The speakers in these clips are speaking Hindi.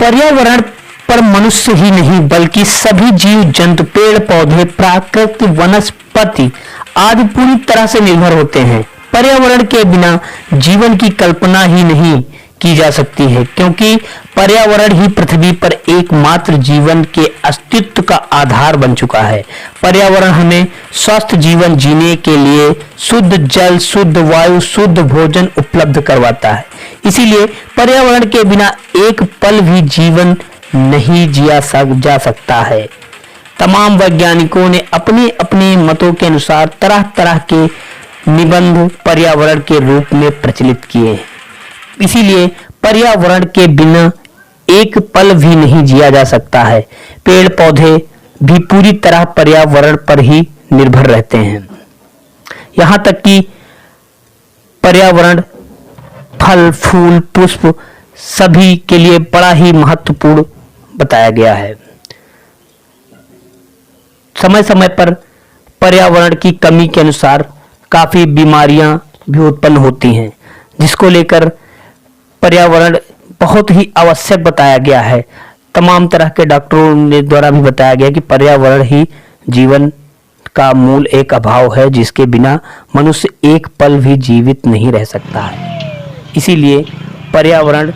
पर्यावरण पर मनुष्य ही नहीं बल्कि सभी जीव जंतु, पेड़ पौधे, प्राकृतिक वनस्पति आदि पूरी तरह से निर्भर होते हैं। पर्यावरण के बिना जीवन की कल्पना ही नहीं की जा सकती है, क्योंकि पर्यावरण ही पृथ्वी पर एकमात्र जीवन के अस्तित्व का आधार बन चुका है। पर्यावरण हमें स्वस्थ जीवन जीने के लिए शुद्ध जल, शुद्ध वायु, शुद्ध भोजन उपलब्ध करवाता है। इसीलिए पर्यावरण के बिना एक पल भी जीवन नहीं जिया जा सकता है। तमाम वैज्ञानिकों ने अपने अपने मतों के अनुसार तरह तरह के निबंध पर्यावरण के रूप में प्रचलित किए हैं। इसीलिए पर्यावरण के बिना एक पल भी नहीं जिया जा सकता है। पेड़ पौधे भी पूरी तरह पर्यावरण पर ही निर्भर रहते हैं। यहाँ तक कि पर्यावरण फल, फूल, पुष्प सभी के लिए बड़ा ही महत्वपूर्ण बताया गया है। समय समय पर पर्यावरण की कमी के अनुसार काफी बीमारियां भी उत्पन्न होती हैं, जिसको लेकर पर्यावरण बहुत ही आवश्यक बताया गया है। तमाम तरह के डॉक्टरों ने द्वारा भी बताया गया कि पर्यावरण ही जीवन का मूल एक अभाव है, जिसके बिना मनुष्य एक पल भी जीवित नहीं रह सकता है। इसीलिए पर्यावरण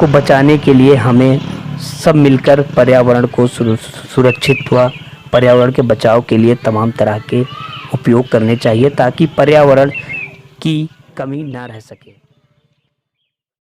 को बचाने के लिए हमें सब मिलकर पर्यावरण को सुरक्षित व पर्यावरण के बचाव के लिए तमाम तरह के उपयोग करने चाहिए, ताकि पर्यावरण की कमी ना रह सके।